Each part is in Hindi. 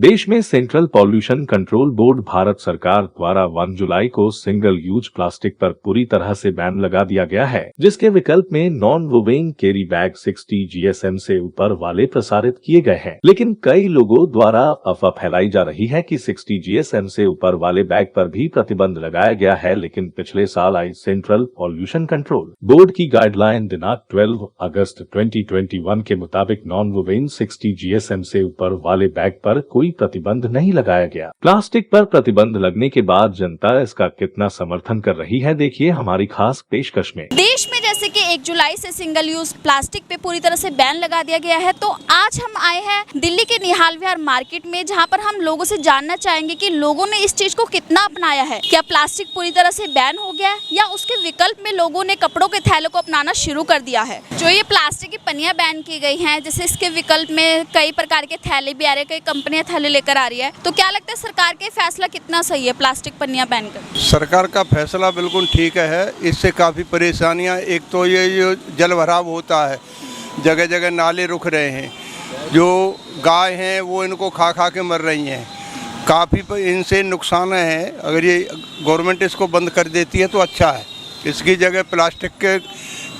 देश में central pollution control board Bharat सरकार द्वारा 1 जुलाई को सिंगल यूज प्लास्टिक पर पूरी तरह से बैन लगा दिया गया है, जिसके विकल्प में non woven carry bag 60 GSM से ऊपर वाले प्रसारित किए गए हैं। लेकिन कई लोगों द्वारा अफवाह फैलाई जा रही है कि 60 GSM से ऊपर वाले बैग पर भी प्रतिबंध लगाया गया है, लेकिन पिछले साल आई सेंट्रल पॉल्यूशन कंट्रोल बोर्ड की गाइडलाइन दिनांक 12 अगस्त 2021 के मुताबिक नॉन वोवेन 60 GSM से ऊपर वाले बैग पर कोई प्रतिबंध नहीं लगाया गया। प्लास्टिक पर प्रतिबंध लगने के बाद जनता इसका कितना समर्थन कर रही है, देखिए हमारी खास पेशकश में। देश में जैसे कि 1 जुलाई से सिंगल यूज प्लास्टिक पे पूरी तरह से बैन लगा दिया गया है, तो आज हम आए हैं दिल्ली के निहाल विहार मार्केट में, जहां पर हम लोगों से जानना चाहेंगे कि लोगों ने इस चीज को कितना अपनाया है। क्या प्लास्टिक पूरी तरह से बैन हो गया है या उसके विकल्प में लोगों ने कपड़ों के थैलों को अपनाना शुरू कर दिया है। जो ये प्लास्टिक की पन्नियां बैन की गई हैं, जैसे इसके विकल्प में कई प्रकार के थैले भी आ रहे हैं, कई कंपनियां थैले लेकर आ रही है, तो क्या लगता है सरकार का फैसला कितना सही है प्लास्टिक पन्नियां बैन कर? सरकार का फैसला बिल्कुल ठीक है। इससे काफ़ी परेशानियां, एक तो ये जो जल भराव होता है, जगह जगह नाले रुक रहे हैं, जो गाय हैं वो इनको खा खा के मर रही हैं, काफ़ी इनसे नुकसान है। अगर ये गवर्नमेंट इसको बंद कर देती है तो अच्छा है। इसकी जगह प्लास्टिक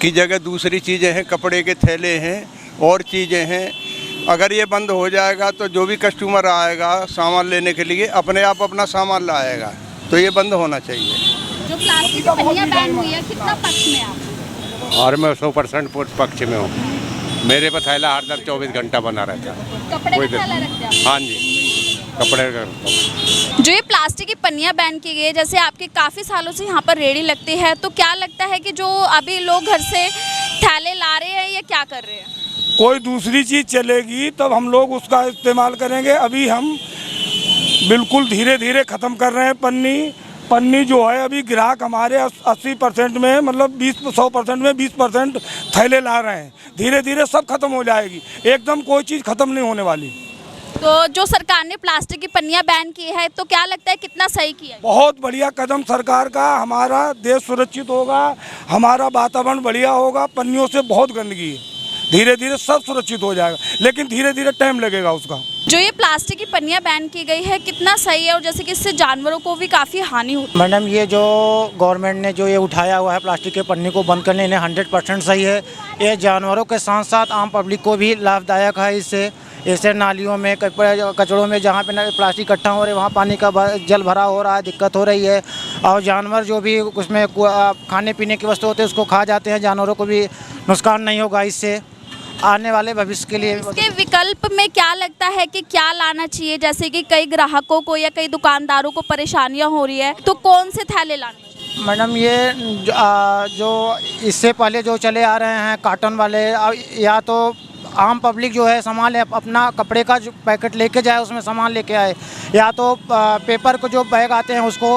की जगह दूसरी चीज़ें हैं, कपड़े के थैले हैं और चीज़ें हैं। अगर ये बंद हो जाएगा तो जो भी कस्टमर आएगा सामान लेने के लिए अपने आप अपना सामान लाएगा, तो ये बंद होना चाहिए। जो प्लास्टिक की पन्नियां बैन हुई है, कितना पक्ष में आप? और मैं 100% पक्ष में हूँ। मेरे पर थैला हरदम 24 घंटा बना रहता है। कपड़े का थैला रखते हैं? हाँ जी, कपड़े का। जो ये प्लास्टिक की पन्नियां बैन की गई है, जैसे आपके काफ़ी सालों से यहाँ पर रेडी लगती है, तो क्या लगता है कि जो अभी लोग घर से थैले ला रहे हैं या क्या कर रहे हैं? कोई दूसरी चीज़ चलेगी तब हम लोग उसका इस्तेमाल करेंगे। अभी हम बिल्कुल धीरे धीरे ख़त्म कर रहे हैं पन्नी जो है। अभी ग्राहक हमारे 80% में, मतलब 100% में 20% थैले ला रहे हैं। धीरे धीरे सब खत्म हो जाएगी, एकदम कोई चीज़ ख़त्म नहीं होने वाली। तो जो सरकार ने प्लास्टिक की पन्नियां बैन की है, तो क्या लगता है कितना सही किया है? बहुत बढ़िया कदम सरकार का। हमारा देश सुरक्षित होगा, हमारा वातावरण बढ़िया होगा। पन्नियों से बहुत गंदगी है, धीरे धीरे सब सुरक्षित हो जाएगा, लेकिन धीरे धीरे टाइम लगेगा उसका। जो ये प्लास्टिक की पन्नियां बैन की गई है, कितना सही है? और जैसे कि इससे जानवरों को भी काफ़ी हानि होती है। मैडम, ये जो गवर्नमेंट ने जो ये उठाया हुआ है प्लास्टिक के पन्नी को बंद करने, इन्हें 100% सही है। ये जानवरों के साथ साथ आम पब्लिक को भी लाभदायक है। इससे नालियों में, कचड़ों में जहाँ पे प्लास्टिक इकट्ठा हो रहे हैं वहाँ पानी का जल भरा हो रहा है, दिक्कत हो रही है। और जानवर जो भी उसमें खाने पीने की वस्तु होते हैं उसको खा जाते हैं, जानवरों को भी नुकसान नहीं होगा इससे आने वाले भविष्य के लिए। इसके विकल्प में क्या लगता है कि क्या लाना चाहिए? जैसे कि कई ग्राहकों को या कई दुकानदारों को परेशानियां हो रही है, तो कौन से थैले लाने चाहिए? मैडम, ये जो इससे पहले जो चले आ रहे हैं कार्टन वाले, या तो आम पब्लिक जो है सामान अपना कपड़े का जो पैकेट लेके जाए उसमें सामान लेके आए, या तो पेपर को जो बैग आते हैं उसको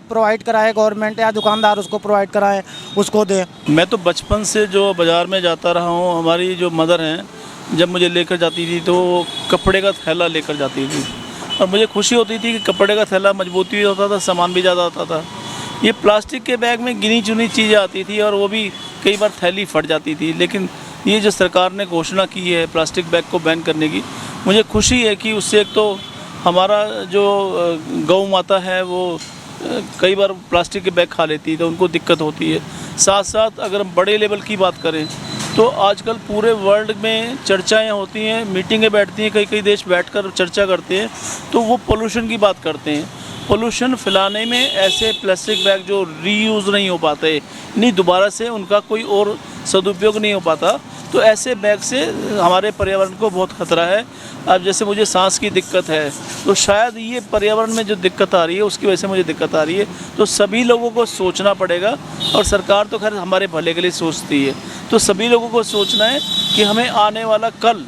प्रोवाइड कराए गवर्नमेंट, या दुकानदार उसको प्रोवाइड कराए, उसको दे। मैं तो बचपन से जो बाज़ार में जाता रहा हूँ, हमारी जो मदर हैं जब मुझे लेकर जाती थी तो कपड़े का थैला लेकर जाती थी, और मुझे खुशी होती थी कि कपड़े का थैला मजबूती भी होता था, सामान भी ज़्यादा आता था। ये प्लास्टिक के बैग में गिनी चुनी चीज़ें आती थी और वो भी कई बार थैली फट जाती थी। लेकिन ये जो सरकार ने घोषणा की है प्लास्टिक बैग को बैन करने की, मुझे खुशी है कि उससे एक तो हमारा जो गौ माता है वो कई बार प्लास्टिक के बैग खा लेती है तो उनको दिक्कत होती है। साथ साथ अगर हम बड़े लेवल की बात करें तो आजकल पूरे वर्ल्ड में चर्चाएं होती हैं, मीटिंगें बैठती हैं, कई कई देश बैठकर चर्चा करते हैं, तो वो पोल्यूशन की बात करते हैं। पोल्यूशन फैलाने में ऐसे प्लास्टिक बैग जो रीयूज़ नहीं हो पाते, नहीं दोबारा से उनका कोई और सदुपयोग नहीं हो पाता, तो ऐसे बैग से हमारे पर्यावरण को बहुत खतरा है। अब जैसे मुझे सांस की दिक्कत है, तो शायद ये पर्यावरण में जो दिक्कत आ रही है उसकी वजह से मुझे दिक्कत आ रही है। तो सभी लोगों को सोचना पड़ेगा, और सरकार तो खैर हमारे भले के लिए सोचती है, तो सभी लोगों को सोचना है कि हमें आने वाला कल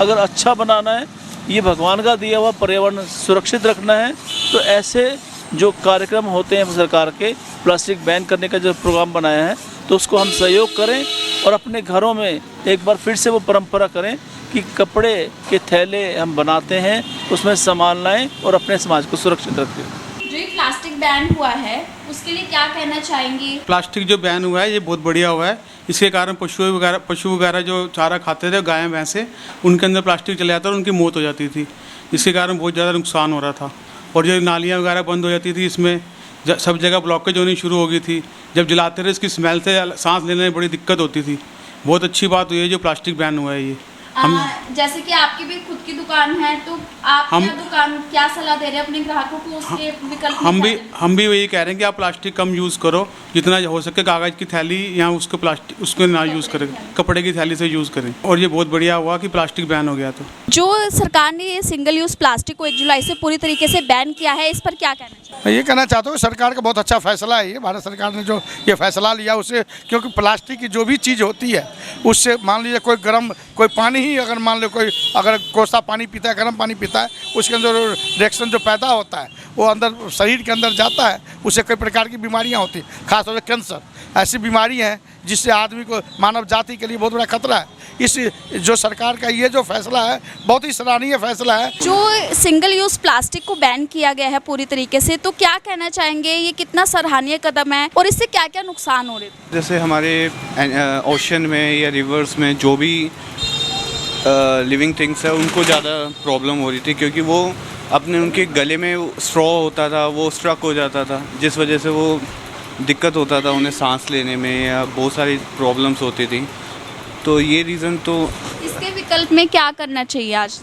अगर अच्छा बनाना है, ये भगवान का दिया हुआ पर्यावरण सुरक्षित रखना है, तो ऐसे जो कार्यक्रम होते हैं सरकार के, प्लास्टिक बैन करने का जो प्रोग्राम बनाया है, तो उसको हम सहयोग करें और अपने घरों में एक बार फिर से वो परंपरा करें कि कपड़े के थैले हम बनाते हैं, उसमें सामान लाएं और अपने समाज को सुरक्षित रखें। जो ये प्लास्टिक बैन हुआ है उसके लिए क्या कहना चाहेंगे? प्लास्टिक जो बैन हुआ है ये बहुत बढ़िया हुआ है। इसके कारण पशु वगैरह जो चारा खाते थे, गायें भैंसे, उनके अंदर प्लास्टिक चले जाता और उनकी मौत हो जाती थी। इसके कारण बहुत ज़्यादा नुकसान हो रहा था। और जो नालियाँ वगैरह बंद हो जाती थी, इसमें सब जगह ब्लॉकेज होनी शुरू हो गई थी। जब जलाते रहे इसकी स्मेल से सांस लेने में बड़ी दिक्कत होती थी। बहुत अच्छी बात हुई है जो प्लास्टिक बैन हुआ है ये। जैसे कि आपकी भी खुद की दुकान है, तो आप दुकान क्या सलाह दे रहे हैं अपने ग्राहकों को उसके विकल्प में? हम भी वही कह रहे हैं कि आप प्लास्टिक कम यूज़ करो, जितना हो सके कागज़ की थैली या उसको ना यूज़ करें, कपड़े की थैली से यूज़ करें। और ये बहुत बढ़िया हुआ कि प्लास्टिक बैन हो गया। तो जो सरकार ने ये सिंगल यूज़ प्लास्टिक को 1 जुलाई से पूरी तरीके से बैन किया है, इस पर क्या कहना चाहिए? मैं ये कहना चाहता हूँ सरकार का बहुत अच्छा फैसला है ये। भारत सरकार ने जो ये फैसला लिया उससे, क्योंकि प्लास्टिक की जो भी चीज़ होती है उससे मान लीजिए कोई पानी ही अगर मान लो कोई अगर कोसा पानी पीता है, गर्म पानी पीता है, उसके अंदर रिएक्शन जो पैदा होता है वो अंदर शरीर के अंदर जाता है, उससे कई प्रकार की बीमारियां होती हैं, खासतौर से कैंसर। ऐसी बीमारी हैं जिससे आदमी को, मानव जाति के लिए बहुत बड़ा खतरा है। इस जो सरकार का ये जो फैसला है बहुत ही सराहनीय फैसला है। जो सिंगल यूज़ प्लास्टिक को बैन किया गया है पूरी तरीके से, तो क्या कहना चाहेंगे, ये कितना सराहनीय कदम है और इससे क्या क्या नुकसान हो रहे थे? जैसे हमारे ओशन में या रिवर्स में जो भी लिविंग थिंग्स है उनको ज़्यादा प्रॉब्लम हो रही थी, क्योंकि वो उनके गले में स्ट्रॉ होता था, वो स्ट्रक हो जाता था, जिस वजह से वो दिक्कत होता था उन्हें सांस लेने में या बहुत सारी प्रॉब्लम्स होती थी। तो ये रीज़न तो इसके विकल्प में क्या करना चाहिए आज?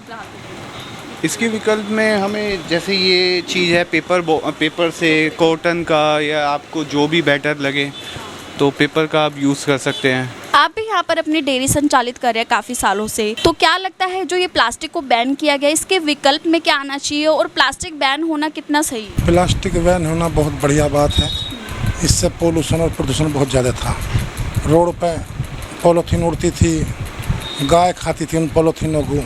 इसके विकल्प में हमें जैसे ये चीज़ है पेपर से, कॉटन का, या आपको जो भी बेटर लगे तो पेपर का आप यूज़ कर सकते हैं। आप भी यहाँ पर अपनी डेयरी संचालित कर रहे हैं काफ़ी सालों से, तो क्या लगता है जो ये प्लास्टिक को बैन किया गया, इसके विकल्प में क्या आना चाहिए और प्लास्टिक बैन होना कितना सही है? प्लास्टिक बैन होना बहुत बढ़िया बात है। इससे पोल्यूशन और प्रदूषण बहुत ज़्यादा था। रोड पे पॉलीथीन उड़ती थी, गाय खाती थी उन पॉलीथीनों को।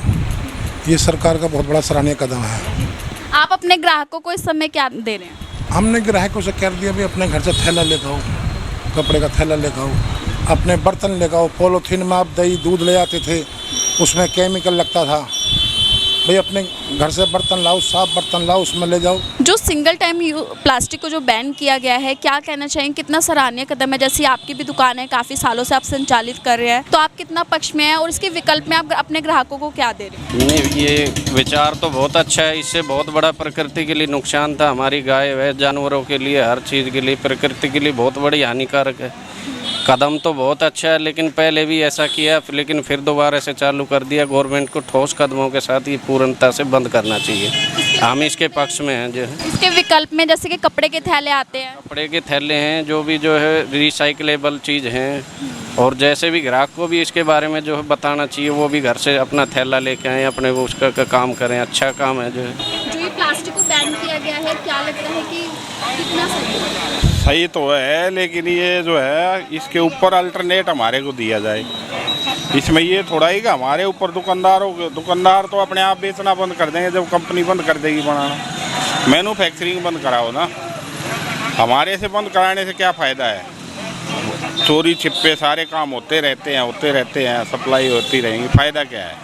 ये सरकार का बहुत बड़ा सराहनीय कदम है। आप अपने ग्राहकों को इस समय क्या दे रहे हैं? हमने ग्राहकों से कह दिया भी अपने घर से थैला लेकर आओ, कपड़े का थैला लेकर आओ, अपने बर्तन लेकर आओ। पॉलीथीन में आप दही दूध ले आते थे, उसमें केमिकल लगता था। भाई अपने घर से बर्तन लाओ, साफ बर्तन लाओ, उसमें ले जाओ। जो सिंगल टाइम प्लास्टिक को जो बैन किया गया है, क्या कहना चाहेंगे, कितना सराहनीय कदम है? जैसे आपकी भी दुकान है, काफ़ी सालों से आप संचालित कर रहे हैं, तो आप कितना पक्ष में हैं और इसके विकल्प में आप अपने ग्राहकों को क्या दे रहे हैं? नहीं, ये विचार तो बहुत अच्छा है। इससे बहुत बड़ा प्रकृति के लिए नुकसान था। हमारी गाय व जानवरों के लिए, हर चीज़ के लिए, प्रकृति के लिए बहुत बड़ी हानिकारक है। कदम तो बहुत अच्छा है, लेकिन पहले भी ऐसा किया, लेकिन फिर दोबारा से चालू कर दिया। गवर्नमेंट को ठोस कदमों के साथ ये पूर्णतः से बंद करना चाहिए। हम इसके पक्ष में हैं। जो है इसके विकल्प में जैसे कि कपड़े के थैले आते हैं, कपड़े के थैले हैं, जो भी जो है रिसाइकलेबल चीज़ हैं, और जैसे भी ग्राहक को भी इसके बारे में जो है बताना चाहिए, वो भी घर से अपना थैला लेके आए, अपने वो उसका काम करें। अच्छा काम है। जो ये प्लास्टिक को बैन किया गया है, क्या लगता है कि कितना सही है? सही तो है, लेकिन ये जो है इसके ऊपर अल्टरनेट हमारे को दिया जाए। इसमें ये थोड़ा ही कि हमारे ऊपर दुकानदार तो अपने आप बेचना बंद कर देंगे जब कंपनी बंद कर देगी बनाना। मैन्युफैक्चरिंग बंद कराओ ना, हमारे से बंद कराने से क्या फ़ायदा है? चोरी छिपे सारे काम होते रहते हैं, सप्लाई होती रहेंगी, फ़ायदा क्या है?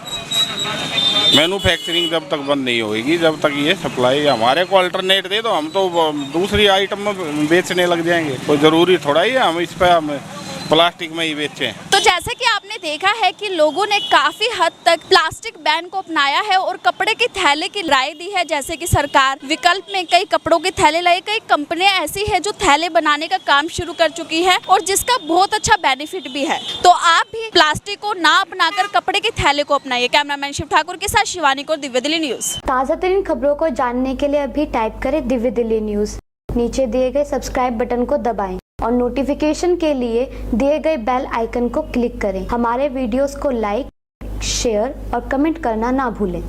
मैन्युफैक्चरिंग जब तक बंद नहीं होगी, जब तक ये सप्लाई हमारे को अल्टरनेट दे दो, हम तो दूसरी आइटम में बेचने लग जाएंगे। कोई ज़रूरी थोड़ा ही है हम इस पर हम प्लास्टिक में ही बेचें। तो जैसे कि आपने देखा है कि लोगों ने काफ़ी हद तक प्लास्टिक बैन को अपनाया है और कपड़े के थैले की राय दी है। जैसे कि सरकार विकल्प में कई कपड़ों के थैले लाई, कई कंपनियां ऐसी है जो थैले बनाने का काम शुरू कर चुकी है और जिसका बहुत अच्छा बेनिफिट भी है। तो आप भी प्लास्टिक को ना अपनाकर कपड़े के थैले को अपनाइए। कैमरामैन शिव ठाकुर के साथ शिवानी कौर, दिव्य दिल्ली न्यूज। ताज़ा तरीन खबरों को जानने के लिए अभी टाइप करें दिव्य दिल्ली न्यूज। नीचे दिए गए सब्सक्राइब बटन को दबाएं और नोटिफिकेशन के लिए दिए गए बेल आइकन को क्लिक करें। हमारे वीडियोस को लाइक, शेयर और कमेंट करना ना भूलें।